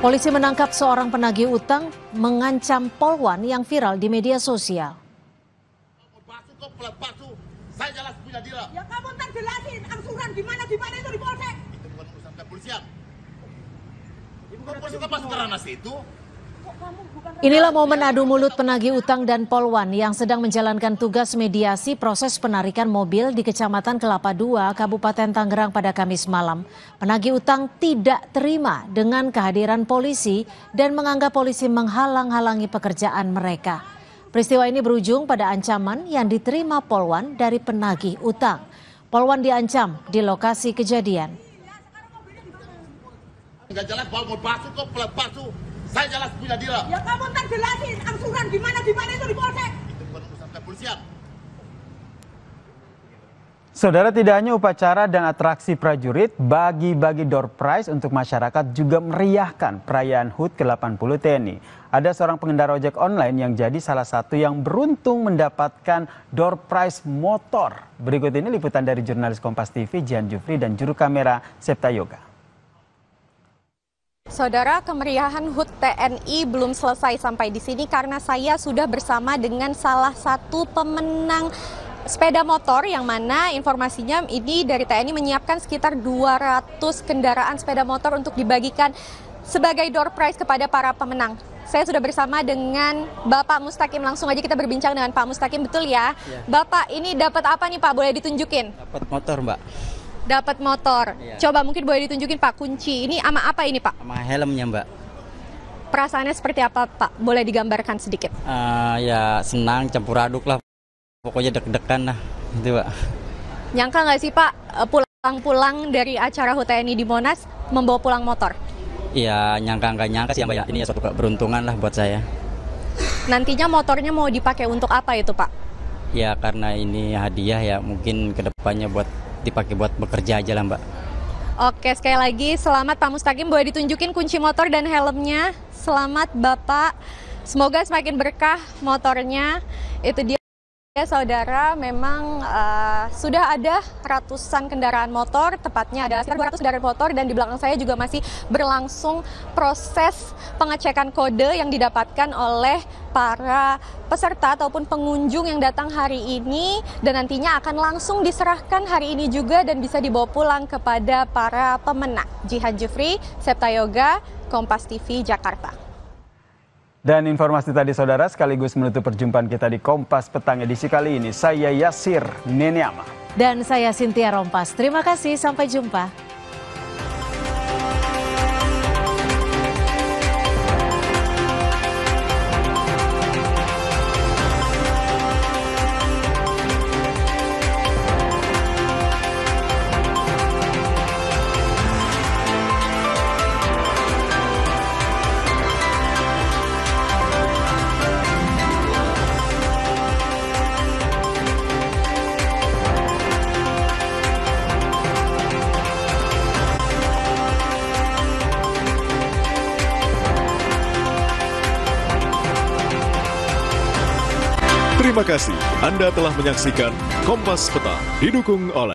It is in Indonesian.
Polisi menangkap seorang penagih utang mengancam Polwan yang viral di media sosial. Saya jelas punya dia. Ya kamu ntar jelasin angsuran gimana itu di polsek. Itu bukan urusan kepolisian. Ibu polisi apa sekarang itu? Inilah momen adu mulut penagih utang dan Polwan yang sedang menjalankan tugas mediasi proses penarikan mobil di Kecamatan Kelapa II, Kabupaten Tangerang pada Kamis malam. Penagih utang tidak terima dengan kehadiran polisi dan menganggap polisi menghalang-halangi pekerjaan mereka. Peristiwa ini berujung pada ancaman yang diterima Polwan dari penagih utang. Polwan diancam di lokasi kejadian. Enggak jelas mau basuh kok palsu. Saya jelas punya dia. Ya kamu ntar jelasin angsuran gimana itu di polsek. Itu bukan urusan kepolisian. Saudara, tidak hanya upacara dan atraksi prajurit, bagi-bagi door prize untuk masyarakat juga meriahkan perayaan HUT ke-80 TNI. Ada seorang pengendara ojek online yang jadi salah satu yang beruntung mendapatkan door prize motor. Berikut ini liputan dari jurnalis Kompas TV Jihan Jufri dan juru kamera Septa Yoga. Saudara, kemeriahan HUT TNI belum selesai sampai di sini karena saya sudah bersama dengan salah satu pemenang sepeda motor yang mana informasinya ini dari TNI menyiapkan sekitar 200 kendaraan sepeda motor untuk dibagikan sebagai door prize kepada para pemenang. Saya sudah bersama dengan Bapak Mustaqim, langsung aja kita berbincang dengan Pak Mustaqim, betul ya? Bapak, ini dapat apa nih Pak, boleh ditunjukin? Dapat motor, Mbak. Dapat motor. Iya. Coba mungkin boleh ditunjukin Pak, kunci. Ini sama apa ini Pak? Sama helmnya, Mbak. Perasaannya seperti apa Pak? Boleh digambarkan sedikit? Ya senang, campur aduk lah. Pokoknya deg-degan lah, gitu Pak. Nyangka nggak sih Pak, pulang-pulang dari acara HUT TNI di Monas membawa pulang motor? Iya, nggak nyangka sih Mbak ya. Ini ya suatu keberuntungan lah buat saya. Nantinya motornya mau dipakai untuk apa itu Pak? Ya karena ini hadiah ya, mungkin kedepannya buat dipakai buat bekerja aja lah Mbak. Oke, sekali lagi selamat Pak Mustaqim, boleh ditunjukin kunci motor dan helmnya. Selamat Bapak, semoga semakin berkah motornya. Itu dia saudara, memang sudah ada ratusan kendaraan motor, tepatnya ada sekitar 200 kendaraan motor, dan di belakang saya juga masih berlangsung proses pengecekan kode yang didapatkan oleh para peserta ataupun pengunjung yang datang hari ini, dan nantinya akan langsung diserahkan hari ini juga dan bisa dibawa pulang kepada para pemenang. Jihan Jufri, Septa Yoga, Kompas TV, Jakarta. Dan informasi tadi saudara sekaligus menutup perjumpaan kita di Kompas Petang edisi kali ini. Saya Yasir Neneama. Dan saya Cynthia Rompas. Terima kasih, sampai jumpa. Terima kasih Anda telah menyaksikan Kompas Petang, didukung oleh